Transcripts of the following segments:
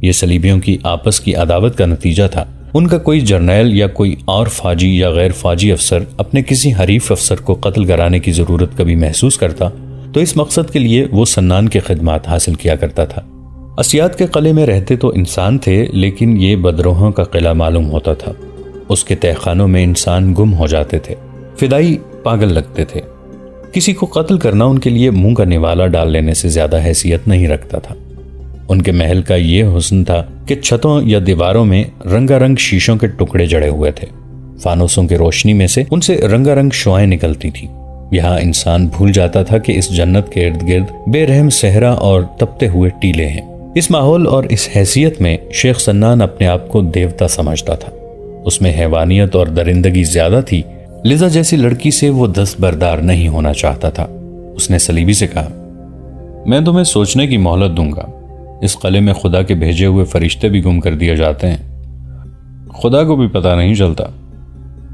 یہ صلیبیوں کی آپس کی عداوت کا نتیجہ تھا۔ ان کا کوئی جرنیل یا کوئی اور فاجی یا غیر فاجی افسر اپنے کسی حریف افسر کو قتل کرانے کی ضرورت کبھی محسوس کرتا تو اس مقصد کے لیے وہ سنان کے خدمات حاصل کیا کرتا تھا۔ اسیاد کے قلعے میں رہتے تو انسان تھے، لیکن یہ بدروحوں کا قلعہ معلوم ہوتا تھا۔ اس کے تہخانوں میں انسان گم ہو جاتے تھے، فدائی پاگل لگتے تھے۔ کسی کو قتل کرنا ان کے لیے منہ کا نوالا ڈال لینے سے زیادہ حیثیت نہیں رکھتا تھا۔ ان کے محل کا یہ حسن تھا کہ چھتوں یا دیواروں میں رنگا رنگ شیشوں کے ٹکڑے جڑے ہوئے تھے۔ فانوسوں کی روشنی میں سے ان سے رنگا رنگ شعائیں نکلتی تھیں۔ یہاں انسان بھول جاتا تھا کہ اس جنت کے ارد گرد بے رحم صحرا اور تپتے ہوئے ٹیلے ہیں۔ اس ماحول اور اس حیثیت میں شیخ سنان اپنے آپ کو دیوتا سمجھتا تھا۔ اس میں حیوانیت اور درندگی زیادہ تھی، لذا جیسی لڑکی سے وہ دست بردار نہیں ہونا چاہتا تھا۔ اس نے صلیبی سے کہا، میں تمہیں سوچنے کی مہلت دوں گا۔ اس قلعے میں خدا کے بھیجے ہوئے فرشتے بھی گم کر دیے جاتے ہیں، خدا کو بھی پتہ نہیں چلتا۔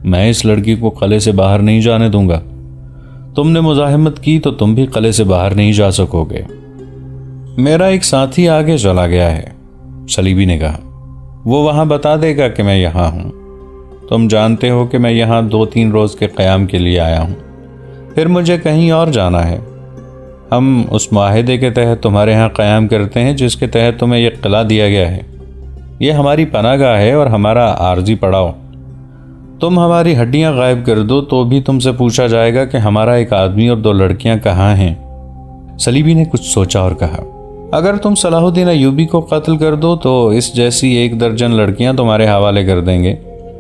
میں اس لڑکی کو قلعے سے باہر نہیں جانے دوں گا۔ تم نے مزاحمت کی تو تم بھی قلعے سے باہر نہیں جا سکو گے۔ میرا ایک ساتھی آگے چلا گیا ہے، صلیبی نے کہا، وہ وہاں بتا دے گا کہ میں یہاں ہوں۔ تم جانتے ہو کہ میں یہاں 2-3 روز کے قیام کے لیے آیا ہوں، پھر مجھے کہیں اور جانا ہے۔ ہم اس معاہدے کے تحت تمہارے ہاں قیام کرتے ہیں جس کے تحت تمہیں یہ قلعہ دیا گیا ہے۔ یہ ہماری پناہ گاہ ہے اور ہمارا عارضی پڑاؤ۔ تم ہماری ہڈیاں غائب کر دو تو بھی تم سے پوچھا جائے گا کہ ہمارا ایک آدمی اور 2 لڑکیاں کہاں ہیں۔ صلیبی نے کچھ سوچا اور کہا، اگر تم صلاح الدین ایوبی کو قتل کر دو تو اس جیسی 1 درجن لڑکیاں تمہارے حوالے کر دیں گے،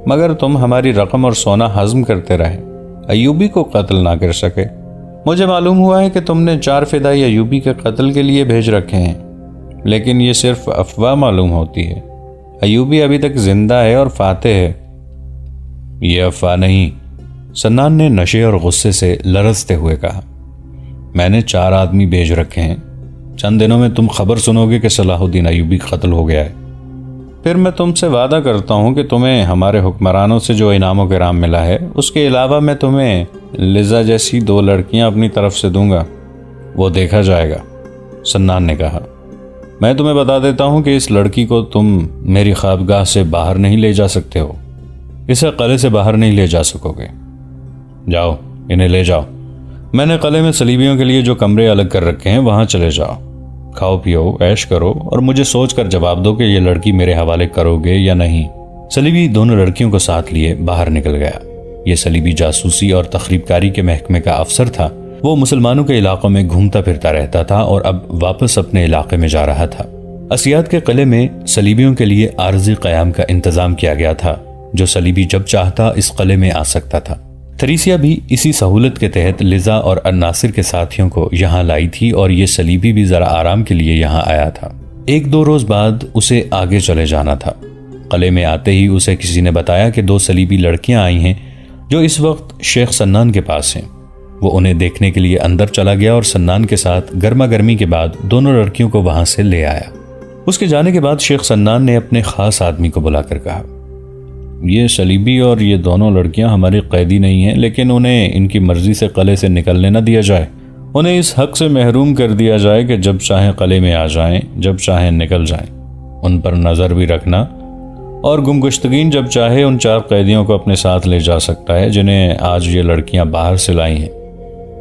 مگر تم ہماری رقم اور سونا ہضم کرتے رہے، ایوبی کو قتل نہ کر سکے۔ مجھے معلوم ہوا ہے کہ تم نے 4 فدائی ایوبی کے قتل کے لیے بھیج رکھے ہیں، لیکن یہ صرف افواہ معلوم ہوتی ہے۔ ایوبی ابھی تک زندہ ہے اور فاتح ہے۔ یہ افواہ نہیں، سنان نے نشے اور غصے سے لرزتے ہوئے کہا، میں نے 4 آدمی بھیج رکھے ہیں۔ چند دنوں میں تم خبر سنو گے کہ صلاح الدین ایوبی قتل ہو گیا ہے۔ پھر میں تم سے وعدہ کرتا ہوں کہ تمہیں ہمارے حکمرانوں سے جو انعام و کرام ملا ہے اس کے علاوہ میں تمہیں لزا جیسی 2 لڑکیاں اپنی طرف سے دوں گا، وہ دیکھا جائے گا۔ سنان نے کہا، میں تمہیں بتا دیتا ہوں کہ اس لڑکی کو تم میری خوابگاہ سے باہر نہیں لے جا سکتے ہو، اسے قلعے سے باہر نہیں لے جا سکو گے۔ جاؤ، انہیں لے جاؤ۔ میں نے قلعے میں صلیبیوں کے لیے جو کمرے الگ کر رکھے ہیں وہاں چلے جاؤ، کھاؤ پیو، عیش کرو اور مجھے سوچ کر جواب دو کہ یہ لڑکی میرے حوالے کرو گے یا نہیں۔ صلیبی دونوں لڑکیوں کو ساتھ لیے باہر نکل گیا۔ یہ صلیبی جاسوسی اور تخریب کاری کے محکمے کا افسر تھا۔ وہ مسلمانوں کے علاقوں میں گھومتا پھرتا رہتا تھا اور اب واپس اپنے علاقے میں جا رہا تھا۔ اسیاد کے قلعے میں صلیبیوں کے لیے عارضی قیام کا انتظام کیا گیا تھا، جو صلیبی جب چاہتا اس قلعے میں آ سکتا تھا۔ تھریسیا بھی اسی سہولت کے تحت لزا اور الناصر کے ساتھیوں کو یہاں لائی تھی اور یہ صلیبی بھی ذرا آرام کے لیے یہاں آیا تھا۔ 1-2 روز بعد اسے آگے چلے جانا تھا۔ قلعے میں آتے ہی اسے کسی نے بتایا کہ 2 صلیبی لڑکیاں آئی ہیں جو اس وقت شیخ سنان کے پاس ہیں۔ وہ انہیں دیکھنے کے لیے اندر چلا گیا اور سنان کے ساتھ گرما گرمی کے بعد دونوں لڑکیوں کو وہاں سے لے آیا۔ اس کے جانے کے بعد شیخ سنان نے اپنے خاص آدمی کو بلا کر کہا، یہ صلیبی اور یہ دونوں لڑکیاں ہماری قیدی نہیں ہیں، لیکن انہیں ان کی مرضی سے قلعے سے نکلنے نہ دیا جائے۔ انہیں اس حق سے محروم کر دیا جائے کہ جب چاہیں قلعے میں آ جائیں، جب چاہیں نکل جائیں۔ ان پر نظر بھی رکھنا اور گمگشتگین جب چاہے ان 4 قیدیوں کو اپنے ساتھ لے جا سکتا ہے جنہیں آج یہ لڑکیاں باہر سے لائی ہیں۔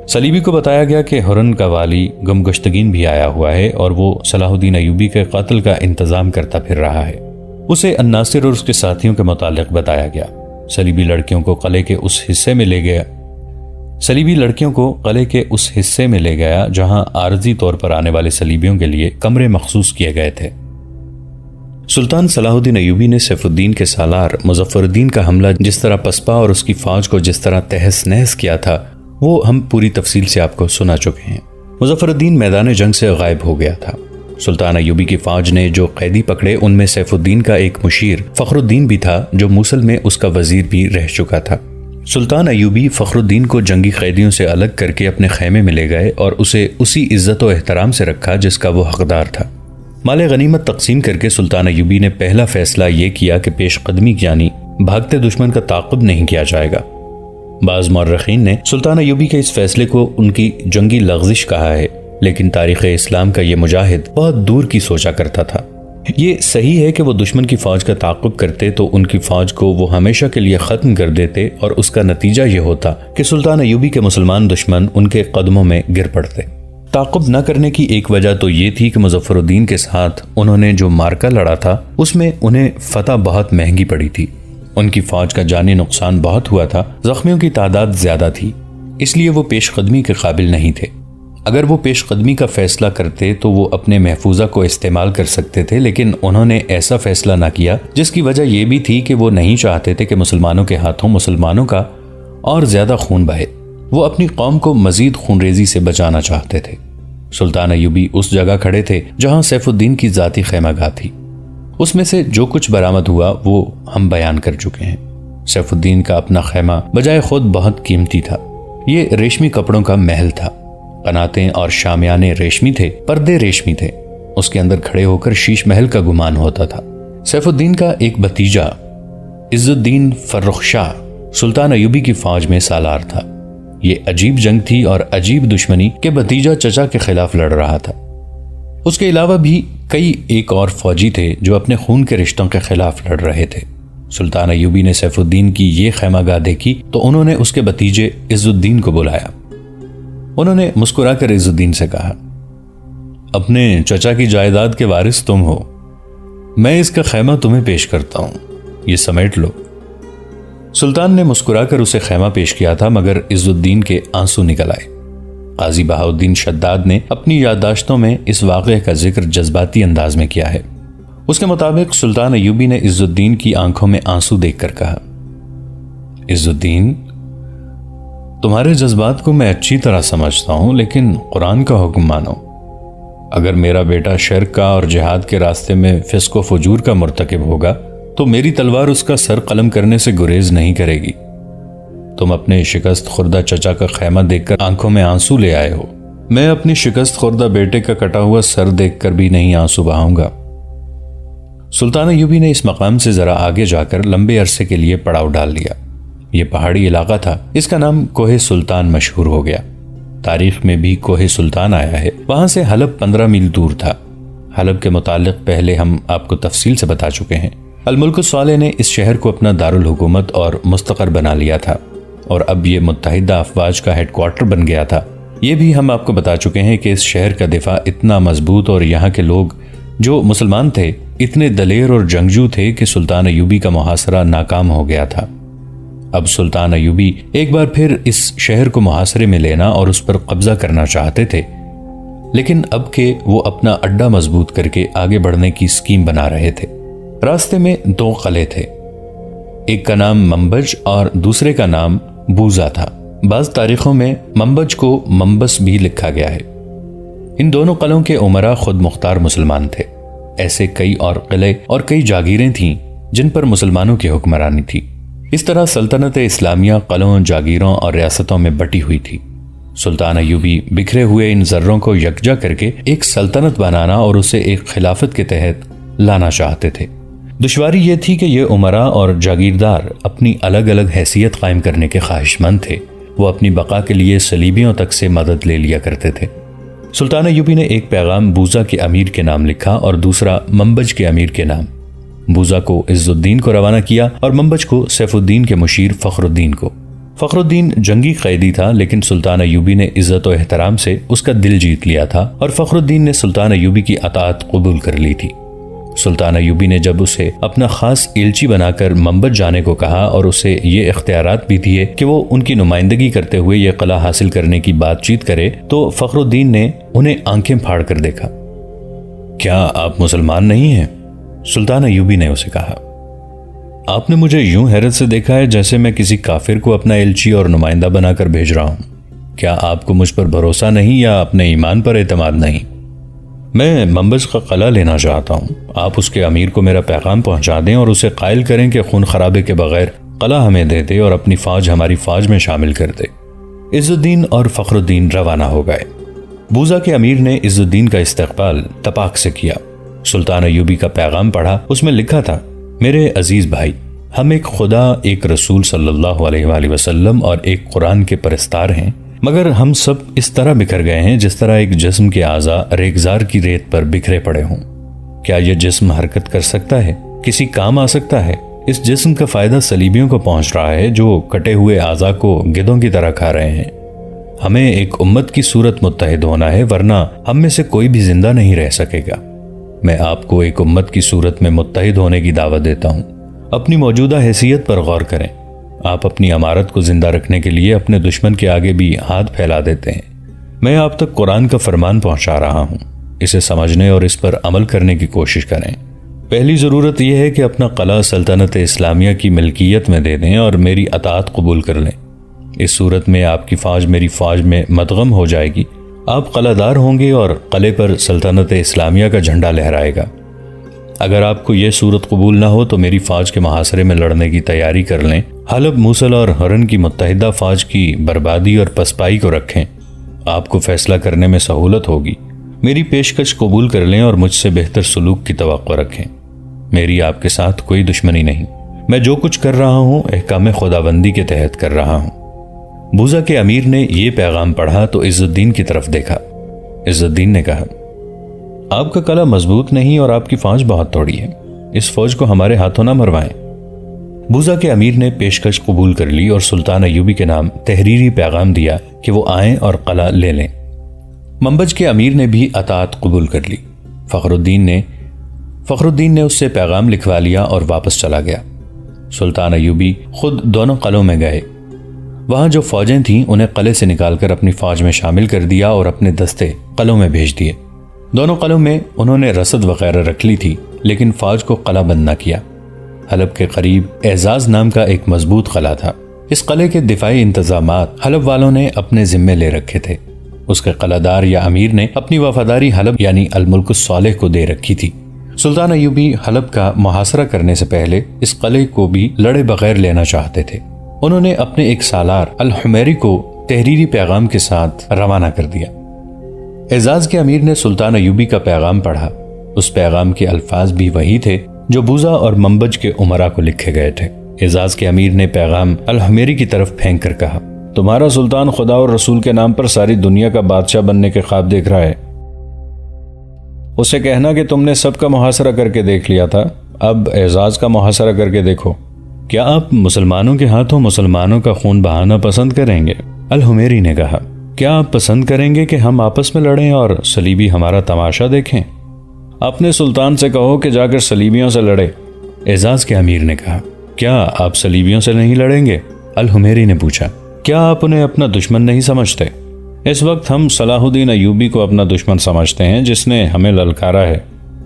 صلیبی کو بتایا گیا کہ ہرن کا والی گمگشتگین بھی آیا ہوا ہے اور وہ صلاح الدین ایوبی کے قتل کا انتظام کرتا پھر رہا ہے۔ اسے الناصر اور اس کے ساتھیوں کے متعلق بتایا گیا۔ صلیبی لڑکیوں کو قلعے کے اس حصے میں لے گیا جہاں عارضی طور پر آنے والے صلیبیوں کے لیے کمرے مخصوص کیے گئے تھے۔ سلطان صلاح الدین ایوبی نے سیف الدین کے سالار مظفر الدین کا حملہ جس طرح پسپا اور اس کی فوج کو جس طرح تہس نہس کیا تھا وہ ہم پوری تفصیل سے آپ کو سنا چکے ہیں۔ مظفر الدین میدان جنگ سے غائب ہو گیا تھا۔ سلطان ایوبی کی فوج نے جو قیدی پکڑے ان میں سیف الدین کا ایک مشیر فخر الدین بھی تھا جو موصل میں اس کا وزیر بھی رہ چکا تھا۔ سلطان ایوبی فخر الدین کو جنگی قیدیوں سے الگ کر کے اپنے خیمے میں لے گئے اور اسے اسی عزت و احترام سے رکھا جس کا وہ حقدار تھا۔ مال غنیمت تقسیم کر کے سلطان ایوبی نے پہلا فیصلہ یہ کیا کہ پیش قدمی یعنی بھاگتے دشمن کا تعاقب نہیں کیا جائے گا۔ بعض مورخین نے سلطان ایوبی کے اس فیصلے کو ان کی جنگی لغزش کہا ہے، لیکن تاریخ اسلام کا یہ مجاہد بہت دور کی سوچا کرتا تھا۔ یہ صحیح ہے کہ وہ دشمن کی فوج کا تعاقب کرتے تو ان کی فوج کو وہ ہمیشہ کے لیے ختم کر دیتے، اور اس کا نتیجہ یہ ہوتا کہ سلطان ایوبی کے مسلمان دشمن ان کے قدموں میں گر پڑتے۔ تعاقب نہ کرنے کی ایک وجہ تو یہ تھی کہ مظفر الدین کے ساتھ انہوں نے جو مارکا لڑا تھا اس میں انہیں فتح بہت مہنگی پڑی تھی۔ ان کی فوج کا جانی نقصان بہت ہوا تھا، زخمیوں کی تعداد زیادہ تھی، اس لیے وہ پیش قدمی کے قابل نہیں تھے۔ اگر وہ پیش قدمی کا فیصلہ کرتے تو وہ اپنے محفوظہ کو استعمال کر سکتے تھے، لیکن انہوں نے ایسا فیصلہ نہ کیا، جس کی وجہ یہ بھی تھی کہ وہ نہیں چاہتے تھے کہ مسلمانوں کے ہاتھوں مسلمانوں کا اور زیادہ خون بہے۔ وہ اپنی قوم کو مزید خونریزی سے بچانا چاہتے تھے۔ سلطان ایوبی اس جگہ کھڑے تھے جہاں سیف الدین کی ذاتی خیمہ گاہ تھی۔ اس میں سے جو کچھ برآمد ہوا وہ ہم بیان کر چکے ہیں۔ سیف الدین کا اپنا خیمہ بجائے خود بہت قیمتی تھا۔ یہ ریشمی کپڑوں کا محل تھا، قناتیں اور شامیانے ریشمی تھے، پردے ریشمی تھے۔ اس کے اندر کھڑے ہو کر شیش محل کا گمان ہوتا تھا۔ سیف الدین کا ایک بھتیجا عز الدین فرخ شاہ سلطان ایوبی کی فوج میں سالار تھا۔ یہ عجیب جنگ تھی اور عجیب دشمنی کہ بھتیجا چچا کے خلاف لڑ رہا تھا۔ اس کے علاوہ بھی کئی ایک اور فوجی تھے جو اپنے خون کے رشتوں کے خلاف لڑ رہے تھے۔ سلطان ایوبی نے سیف الدین کی یہ خیمہ گاہ دیکھی تو انہوں نے اس کے بھتیجے عز الدین کو بلایا۔ انہوں نے مسکرا کر عز الدین سے کہا، اپنے چچا کی جائیداد کے وارث تم ہو، میں اس کا خیمہ تمہیں پیش کرتا ہوں، یہ سمیٹ لو۔ سلطان نے مسکرا کر اسے خیمہ پیش کیا تھا، مگر عز الدین کے آنسو نکل آئے۔ قاضی بہاؤالدین شداد نے اپنی یادداشتوں میں اس واقعے کا ذکر جذباتی انداز میں کیا ہے۔ اس کے مطابق سلطان ایوبی نے عز الدین کی آنکھوں میں آنسو دیکھ کر کہا، عز الدین، تمہارے جذبات کو میں اچھی طرح سمجھتا ہوں، لیکن قرآن کا حکم مانو۔ اگر میرا بیٹا شرک کا اور جہاد کے راستے میں فسق و فجور کا مرتکب ہوگا تو میری تلوار اس کا سر قلم کرنے سے گریز نہیں کرے گی۔ تم اپنے شکست خوردہ چچا کا خیمہ دیکھ کر آنکھوں میں آنسو لے آئے ہو، میں اپنی شکست خوردہ بیٹے کا کٹا ہوا سر دیکھ کر بھی نہیں آنسو بہاؤں گا۔ سلطان ایوبی نے اس مقام سے ذرا آگے جا کر لمبے عرصے کے لیے پڑاؤ ڈال لیا۔ یہ پہاڑی علاقہ تھا، اس کا نام کوہ سلطان مشہور ہو گیا۔ تاریخ میں بھی کوہ سلطان آیا ہے۔ وہاں سے حلب 15 میل دور تھا۔ حلب کے متعلق پہلے ہم آپ کو تفصیل سے بتا چکے ہیں۔ الملک الصالح نے اس شہر کو اپنا دارالحکومت اور مستقر بنا لیا تھا، اور اب یہ متحدہ افواج کا ہیڈ کوارٹر بن گیا تھا۔ یہ بھی ہم آپ کو بتا چکے ہیں کہ اس شہر کا دفاع اتنا مضبوط اور یہاں کے لوگ جو مسلمان تھے اتنے دلیر اور جنگجو تھے کہ سلطان ایوبی کا محاصرہ ناکام ہو گیا تھا۔ اب سلطان ایوبی ایک بار پھر اس شہر کو محاصرے میں لینا اور اس پر قبضہ کرنا چاہتے تھے، لیکن اب کہ وہ اپنا اڈا مضبوط کر کے آگے بڑھنے کی سکیم بنا رہے تھے۔ راستے میں 2 قلعے تھے، ایک کا نام منبج اور دوسرے کا نام بوزا تھا۔ بعض تاریخوں میں منبج کو منبس بھی لکھا گیا ہے۔ ان دونوں قلعوں کے عمرا خود مختار مسلمان تھے۔ ایسے کئی اور قلعے اور کئی جاگیریں تھیں جن پر مسلمانوں کی حکمرانی تھی۔ اس طرح سلطنت اسلامیہ قلعوں، جاگیروں اور ریاستوں میں بٹی ہوئی تھی۔ سلطان ایوبی بکھرے ہوئے ان ذروں کو یکجا کر کے ایک سلطنت بنانا اور اسے ایک خلافت کے تحت لانا چاہتے تھے۔ دشواری یہ تھی کہ یہ عمرا اور جاگیردار اپنی الگ الگ حیثیت قائم کرنے کے خواہش مند تھے۔ وہ اپنی بقا کے لیے صلیبیوں تک سے مدد لے لیا کرتے تھے۔ سلطان ایوبی نے ایک پیغام بوزا کے امیر کے نام لکھا اور دوسرا منبج کے امیر کے نام۔ بوزا کو عز الدین کو روانہ کیا اور منبج کو سیف الدین کے مشیر فخر الدین کو۔ فخر الدین جنگی قیدی تھا، لیکن سلطان ایوبی نے عزت و احترام سے اس کا دل جیت لیا تھا اور فخر الدین نے سلطان ایوبی کی اطاعت قبول کر لی تھی۔ سلطان ایوبی نے جب اسے اپنا خاص ایلچی بنا کر منبج جانے کو کہا اور اسے یہ اختیارات بھی دیے کہ وہ ان کی نمائندگی کرتے ہوئے یہ قلعہ حاصل کرنے کی بات چیت کرے، تو فخر الدین نے انہیں آنکھیں پھاڑ کر دیکھا۔ کیا آپ مسلمان نہیں ہیں؟ سلطان ایوبی نے اسے کہا، آپ نے مجھے یوں حیرت سے دیکھا ہے جیسے میں کسی کافر کو اپنا ایلچی اور نمائندہ بنا کر بھیج رہا ہوں۔ کیا آپ کو مجھ پر بھروسہ نہیں یا اپنے ایمان پر اعتماد نہیں؟ میں منبج کا قلعہ لینا چاہتا ہوں۔ آپ اس کے امیر کو میرا پیغام پہنچا دیں اور اسے قائل کریں کہ خون خرابے کے بغیر قلعہ ہمیں دے دے اور اپنی فوج ہماری فوج میں شامل کر دے۔ عز الدین اور فخر الدین روانہ ہو گئے۔ بوزا کے امیر نے عز الدین کا استقبال تپاک سے کیا۔ سلطان ایوبی کا پیغام پڑھا۔ اس میں لکھا تھا، میرے عزیز بھائی، ہم ایک خدا، ایک رسول صلی اللہ علیہ وآلہ وسلم اور ایک قرآن کے پرستار ہیں، مگر ہم سب اس طرح بکھر گئے ہیں جس طرح ایک جسم کے اعضاء ریگزار کی ریت پر بکھرے پڑے ہوں۔ کیا یہ جسم حرکت کر سکتا ہے؟ کسی کام آ سکتا ہے؟ اس جسم کا فائدہ صلیبیوں کو پہنچ رہا ہے جو کٹے ہوئے اعضاء کو گدوں کی طرح کھا رہے ہیں۔ ہمیں ایک امت کی صورت متحد ہونا ہے، ورنہ ہم میں سے کوئی بھی زندہ نہیں رہ سکے گا۔ میں آپ کو ایک امت کی صورت میں متحد ہونے کی دعوت دیتا ہوں۔ اپنی موجودہ حیثیت پر غور کریں۔ آپ اپنی عمارت کو زندہ رکھنے کے لیے اپنے دشمن کے آگے بھی ہاتھ پھیلا دیتے ہیں۔ میں آپ تک قرآن کا فرمان پہنچا رہا ہوں، اسے سمجھنے اور اس پر عمل کرنے کی کوشش کریں۔ پہلی ضرورت یہ ہے کہ اپنا قلعہ سلطنت اسلامیہ کی ملکیت میں دے دیں اور میری اطاعت قبول کر لیں۔ اس صورت میں آپ کی فوج میری فوج میں مدغم ہو جائے گی، آپ قلعہ دار ہوں گے اور قلعے پر سلطنت اسلامیہ کا جھنڈا لہرائے گا۔ اگر آپ کو یہ صورت قبول نہ ہو تو میری فوج کے محاصرے میں لڑنے کی تیاری کر لیں۔ حلب، موصل اور حرن کی متحدہ فوج کی بربادی اور پسپائی کو رکھیں۔ آپ کو فیصلہ کرنے میں سہولت ہوگی۔ میری پیشکش قبول کر لیں اور مجھ سے بہتر سلوک کی توقع رکھیں۔ میری آپ کے ساتھ کوئی دشمنی نہیں۔ میں جو کچھ کر رہا ہوں احکام خداوندی کے تحت کر رہا ہوں۔ بوزا کے امیر نے یہ پیغام پڑھا تو عز الدین کی طرف دیکھا۔ عز الدین نے کہا، آپ کا قلعہ مضبوط نہیں اور آپ کی فوج بہت تھوڑی ہے، اس فوج کو ہمارے ہاتھوں نہ مروائیں۔ بوزا کے امیر نے پیشکش قبول کر لی اور سلطان ایوبی کے نام تحریری پیغام دیا کہ وہ آئیں اور قلعہ لے لیں۔ منبج کے امیر نے بھی اطاعت قبول کر لی۔ فخر الدین نے اس سے پیغام لکھوا لیا اور واپس چلا گیا۔ سلطان ایوبی خود دونوں قلعوں میں گئے۔ وہاں جو فوجیں تھیں انہیں قلعے سے نکال کر اپنی فوج میں شامل کر دیا اور اپنے دستے قلعوں میں بھیج دیے۔ دونوں قلعوں میں انہوں نے رسد وغیرہ رکھ لی تھی، لیکن فوج کو قلعہ بند نہ کیا۔ حلب کے قریب اعزاز نام کا ایک مضبوط قلعہ تھا۔ اس قلعے کے دفاعی انتظامات حلب والوں نے اپنے ذمے لے رکھے تھے۔ اس کے قلعہ دار یا امیر نے اپنی وفاداری حلب یعنی الملک الصالح کو دے رکھی تھی۔ سلطان ایوبی حلب کا محاصرہ کرنے سے پہلے اس قلعے کو بھی لڑے بغیر لینا چاہتے تھے۔ انہوں نے اپنے ایک سالار الحمیری کو تحریری پیغام کے ساتھ روانہ کر دیا۔ اعزاز کے امیر نے سلطان ایوبی کا پیغام پڑھا۔ اس پیغام کے الفاظ بھی وہی تھے جو بوزا اور منبج کے امراء کو لکھے گئے تھے۔ اعزاز کے امیر نے پیغام الحمیری کی طرف پھینک کر کہا، تمہارا سلطان خدا اور رسول کے نام پر ساری دنیا کا بادشاہ بننے کے خواب دیکھ رہا ہے۔ اسے کہنا کہ تم نے سب کا محاصرہ کر کے دیکھ لیا تھا، اب اعزاز کا محاصرہ کر کے دیکھو۔ کیا آپ مسلمانوں کے ہاتھوں مسلمانوں کا خون بہانا پسند کریں گے؟ الحمیری نے کہا، کیا آپ پسند کریں گے کہ ہم آپس میں لڑیں اور صلیبی ہمارا تماشا دیکھیں؟ اپنے سلطان سے کہو کہ جا کر صلیبیوں سے لڑے۔ اعزاز کے امیر نے کہا، کیا آپ صلیبیوں سے نہیں لڑیں گے؟ الحمیری نے پوچھا، کیا آپ انہیں اپنا دشمن نہیں سمجھتے؟ اس وقت ہم صلاح الدین ایوبی کو اپنا دشمن سمجھتے ہیں جس نے ہمیں للکارا ہے۔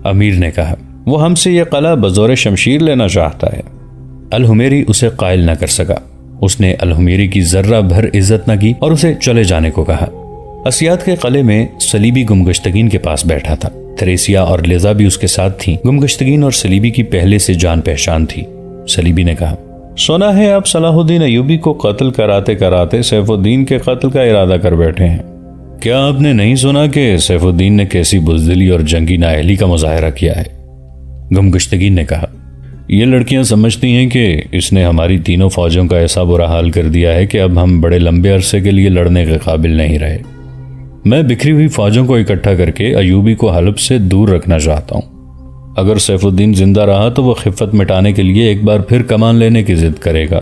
امیر نے کہا، وہ ہم سے یہ قلعہ بزور شمشیر لینا چاہتا ہے۔ الحمیری اسے قائل نہ کر سکا۔ اس نے الحمیری کی ذرہ بھر عزت نہ کی اور اسے چلے جانے کو کہا۔ اسیات کے قلعے میں صلیبی گمگشتگین کے پاس بیٹھا تھا۔ تھریسیا اور لیزا بھی اس کے ساتھ تھیں۔ گمگشتگین اور صلیبی کی پہلے سے جان پہچان تھی۔ صلیبی نے کہا، سنا ہے آپ صلاح الدین ایوبی کو قتل کراتے کراتے سیف الدین کے قتل کا ارادہ کر بیٹھے ہیں۔ کیا آپ نے نہیں سنا کہ سیف الدین نے کیسی بزدلی اور جنگی نااہلی کا مظاہرہ کیا ہے؟ گمگشتگین نے کہا، یہ لڑکیاں سمجھتی ہیں کہ اس نے ہماری تینوں فوجوں کا ایسا برا حال کر دیا ہے کہ اب ہم بڑے لمبے عرصے کے لیے لڑنے کے قابل نہیں رہے۔ میں بکھری ہوئی فوجوں کو اکٹھا کر کے ایوبی کو حلب سے دور رکھنا چاہتا ہوں۔ اگر سیف الدین زندہ رہا تو وہ خفت مٹانے کے لیے ایک بار پھر کمان لینے کی ضد کرے گا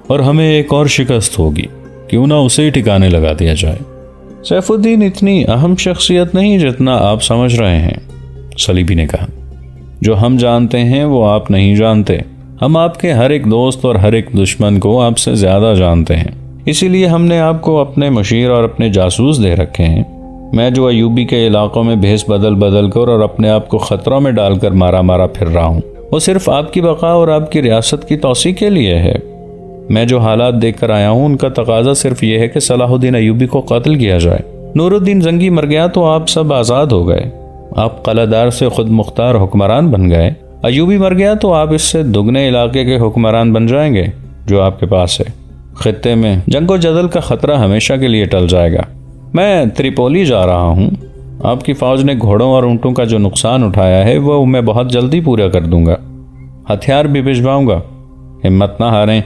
اور ہمیں ایک اور شکست ہوگی، کیوں نہ اسے ہی ٹھکانے لگا دیا جائے۔ سیف الدین اتنی اہم شخصیت نہیں جتنا آپ سمجھ رہے ہیں، صلیبی نے کہا۔ جو ہم جانتے ہیں وہ آپ نہیں جانتے۔ ہم آپ کے ہر ایک دوست اور ہر ایک دشمن کو آپ سے زیادہ جانتے ہیں، اسی لیے ہم نے آپ کو اپنے مشیر اور اپنے جاسوس دے رکھے ہیں۔ میں جو ایوبی کے علاقوں میں بھیس بدل کر اور اپنے آپ کو خطروں میں ڈال کر مارا پھر رہا ہوں، وہ صرف آپ کی بقا اور آپ کی ریاست کی توسیع کے لیے ہے۔ میں جو حالات دیکھ کر آیا ہوں ان کا تقاضا صرف یہ ہے کہ صلاح الدین ایوبی کو قتل کیا جائے۔ نور الدین زنگی مر گیا تو آپ سب آزاد ہو گئے، آپ قلعہ دار سے خود مختار حکمران بن گئے۔ ایوبی مر گیا تو آپ اس سے دگنے علاقے کے حکمران بن جائیں گے جو آپ کے پاس ہے۔ خطے میں جنگ و جدل کا خطرہ ہمیشہ کے لیے ٹل جائے گا۔ میں تریپولی جا رہا ہوں، آپ کی فوج نے گھوڑوں اور اونٹوں کا جو نقصان اٹھایا ہے وہ میں بہت جلدی پورا کر دوں گا، ہتھیار بھی بھجواؤں گا، ہمت نہ ہاریں۔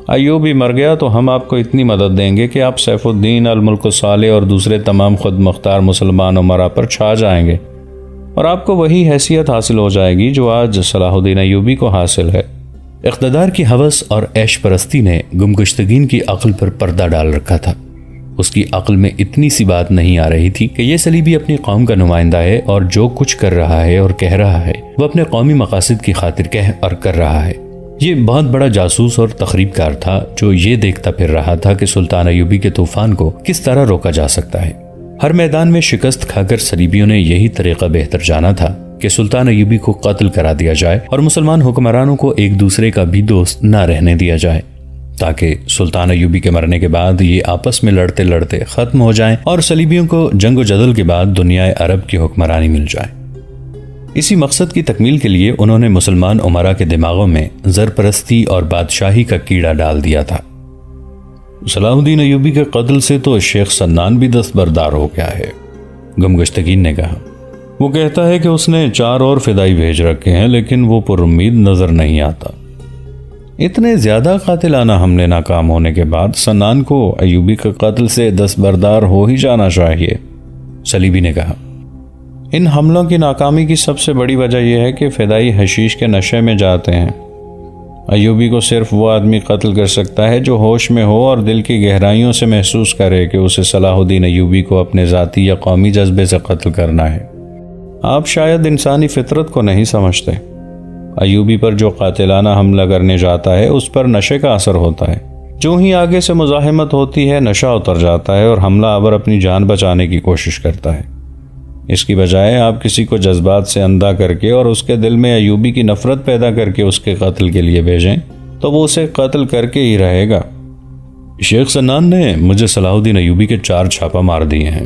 ایوبی مر گیا تو ہم آپ کو اتنی مدد دیں گے کہ آپ سیف الدین، الملک الصالح اور دوسرے تمام خود مختار مسلمان امراء پر چھا جائیں گے۔ اور آپ کو وہی حیثیت حاصل ہو جائے گی جو آج صلاح الدین ایوبی کو حاصل ہے۔ اقتدار کی ہوس اور عیش پرستی نے گمگشتگین کی عقل پر پردہ ڈال رکھا تھا۔ اس کی عقل میں اتنی سی بات نہیں آ رہی تھی کہ یہ صلیبی اپنی قوم کا نمائندہ ہے اور جو کچھ کر رہا ہے اور کہہ رہا ہے وہ اپنے قومی مقاصد کی خاطر کہہ اور کر رہا ہے۔ یہ بہت بڑا جاسوس اور تخریب کار تھا جو یہ دیکھتا پھر رہا تھا کہ سلطان ایوبی کے طوفان کو کس طرح روکا جا سکتا ہے۔ ہر میدان میں شکست کھا کر صلیبیوں نے یہی طریقہ بہتر جانا تھا کہ سلطان ایوبی کو قتل کرا دیا جائے اور مسلمان حکمرانوں کو ایک دوسرے کا بھی دوست نہ رہنے دیا جائے، تاکہ سلطان ایوبی کے مرنے کے بعد یہ آپس میں لڑتے لڑتے ختم ہو جائیں اور صلیبیوں کو جنگ و جدل کے بعد دنیا عرب کی حکمرانی مل جائے۔ اسی مقصد کی تکمیل کے لیے انہوں نے مسلمان امراء کے دماغوں میں زرپرستی اور بادشاہی کا کیڑا ڈال دیا تھا۔ صلاح الدین ایوبی کے قتل سے تو شیخ سنان بھی دستبردار ہو گیا ہے، گمگشتگین نے کہا۔ وہ کہتا ہے کہ اس نے 4 اور فدائی بھیج رکھے ہیں لیکن وہ پر امید نظر نہیں آتا۔ اتنے زیادہ قاتلانہ حملے ناکام ہونے کے بعد سنان کو ایوبی کے قتل سے دستبردار ہو ہی جانا چاہیے، صلیبی نے کہا۔ ان حملوں کی ناکامی کی سب سے بڑی وجہ یہ ہے کہ فدائی حشیش کے نشے میں جاتے ہیں۔ ایوبی کو صرف وہ آدمی قتل کر سکتا ہے جو ہوش میں ہو اور دل کی گہرائیوں سے محسوس کرے کہ اسے صلاح الدین ایوبی کو اپنے ذاتی یا قومی جذبے سے قتل کرنا ہے۔ آپ شاید انسانی فطرت کو نہیں سمجھتے۔ ایوبی پر جو قاتلانہ حملہ کرنے جاتا ہے اس پر نشے کا اثر ہوتا ہے۔ جو ہی آگے سے مزاحمت ہوتی ہے نشہ اتر جاتا ہے اور حملہ آور اپنی جان بچانے کی کوشش کرتا ہے۔ اس کی بجائے آپ کسی کو جذبات سے اندھا کر کے اور اس کے دل میں ایوبی کی نفرت پیدا کر کے اس کے قتل کے لیے بھیجیں تو وہ اسے قتل کر کے ہی رہے گا۔ شیخ سنان نے مجھے صلاح الدین ایوبی کے 4 چھاپہ مار دیے ہیں،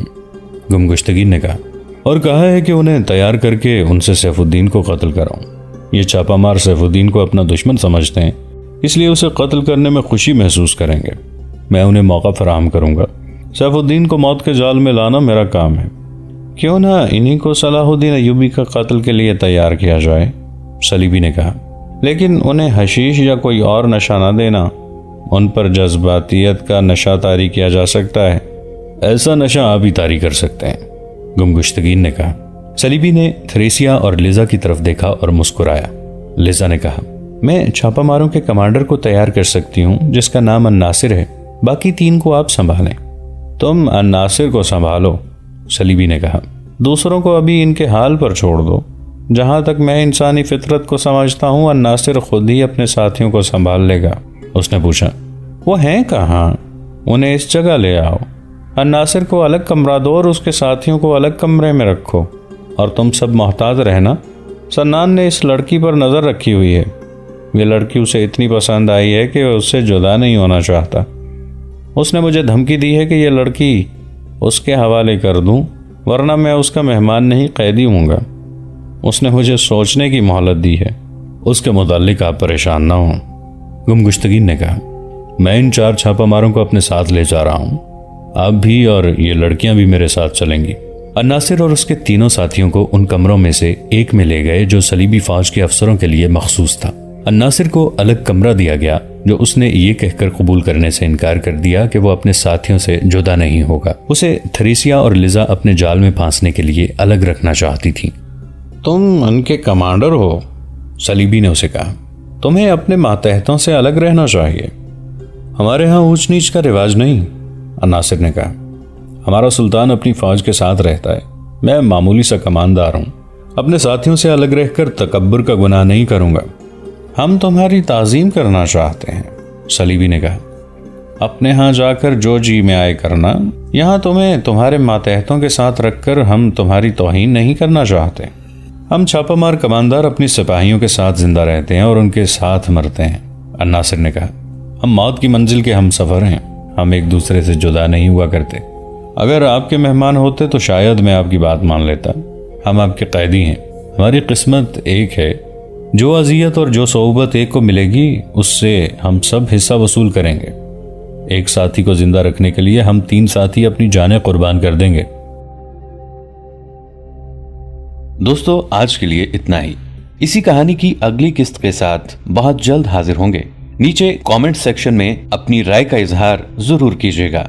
گمگشتگین نے کہا، اور کہا ہے کہ انہیں تیار کر کے ان سے سیف الدین کو قتل کراؤں۔ یہ چھاپہ مار سیف الدین کو اپنا دشمن سمجھتے ہیں، اس لیے اسے قتل کرنے میں خوشی محسوس کریں گے۔ میں انہیں موقع فراہم کروں گا۔ سیف الدین کو موت کے جال میں لانا میرا کام ہے، کیوں نہ انہی کو صلاح الدین ایوبی کا قتل کے لیے تیار کیا جائے، صلیبی نے کہا۔ لیکن انہیں حشیش یا کوئی اور نشہ نہ دینا، ان پر جذباتیت کا نشہ طاری کیا جا سکتا ہے۔ ایسا نشہ آپ ہی طاری کر سکتے ہیں، گمگشتگین نے کہا۔ صلیبی نے تھریسیا اور لیزا کی طرف دیکھا اور مسکرایا۔ لیزا نے کہا، میں چھاپا ماروں کے کمانڈر کو تیار کر سکتی ہوں جس کا نام الناصر ہے، باقی 3 کو آپ سنبھالیں۔ تم الناصر کو سنبھالو، صلیبی نے کہا، دوسروں کو ابھی ان کے حال پر چھوڑ دو۔ جہاں تک میں انسانی فطرت کو سمجھتا ہوں الناصر خود ہی اپنے ساتھیوں کو سنبھال لے گا۔ اس نے پوچھا، وہ ہیں کہاں؟ انہیں اس جگہ لے آؤ۔ الناصر کو الگ کمرہ دو اور اس کے ساتھیوں کو الگ کمرے میں رکھو، اور تم سب محتاط رہنا۔ سنان نے اس لڑکی پر نظر رکھی ہوئی ہے، یہ لڑکی اسے اتنی پسند آئی ہے کہ اس سے جدا نہیں ہونا چاہتا۔ اس نے مجھے دھمکی دی ہے کہ یہ لڑکی اس کے حوالے کر دوں ورنہ میں اس کا مہمان نہیں قیدی ہوں گا۔ اس نے مجھے سوچنے کی مہلت دی ہے، اس کے متعلق آپ پریشان نہ ہوں، گمگشتگین نے کہا۔ میں ان 4 چھاپا ماروں کو اپنے ساتھ لے جا رہا ہوں، آپ بھی اور یہ لڑکیاں بھی میرے ساتھ چلیں گی۔ الناصر اور اس کے 3 ساتھیوں کو ان کمروں میں سے ایک میں لے گئے جو صلیبی فوج کے افسروں کے لیے مخصوص تھا۔ الناصر کو الگ کمرہ دیا گیا جو اس نے یہ کہہ کر قبول کرنے سے انکار کر دیا کہ وہ اپنے ساتھیوں سے جدا نہیں ہوگا۔ اسے تھریسیا اور لیزا اپنے جال میں پھانسنے کے لیے الگ رکھنا چاہتی تھی۔ تم ان کے کمانڈر ہو، صلیبی نے اسے کہا، تمہیں اپنے ماتحتوں سے الگ رہنا چاہیے۔ ہمارے ہاں اونچ نیچ کا رواج نہیں، الناصر نے کہا۔ ہمارا سلطان اپنی فوج کے ساتھ رہتا ہے، میں معمولی سا کماندار ہوں، اپنے ساتھیوں سے الگ رہ کر تکبر کا گناہ نہیں کروں گا۔ ہم تمہاری تعظیم کرنا چاہتے ہیں، صلیبی نے کہا۔ اپنے ہاں جا کر جو جی میں آئے کرنا، یہاں تمہیں تمہارے ماتحتوں کے ساتھ رکھ کر ہم تمہاری توہین نہیں کرنا چاہتے۔ ہم چھاپا مار کماندار اپنی سپاہیوں کے ساتھ زندہ رہتے ہیں اور ان کے ساتھ مرتے ہیں، الناصر نے کہا۔ ہم موت کی منزل کے ہم سفر ہیں، ہم ایک دوسرے سے جدا نہیں ہوا کرتے۔ اگر آپ کے مہمان ہوتے تو شاید میں آپ کی بات مان لیتا، ہم آپ کے قیدی ہیں، ہماری قسمت ایک ہے، جو اذیت اور جو صعوبت ایک کو ملے گی اس سے ہم سب حصہ وصول کریں گے۔ ایک ساتھی کو زندہ رکھنے کے لیے ہم 3 ساتھی اپنی جانیں قربان کر دیں گے۔ دوستو، آج کے لیے اتنا ہی۔ اسی کہانی کی اگلی قسط کے ساتھ بہت جلد حاضر ہوں گے۔ نیچے کامنٹ سیکشن میں اپنی رائے کا اظہار ضرور کیجیے گا۔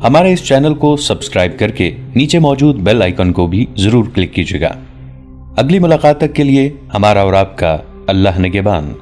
ہمارے اس چینل کو سبسکرائب کر کے نیچے موجود بیل آئیکن کو بھی ضرور کلک کیجیے گا۔ اگلی ملاقات تک کے لیے ہمارا اور آپ کا اللہ نگہبان۔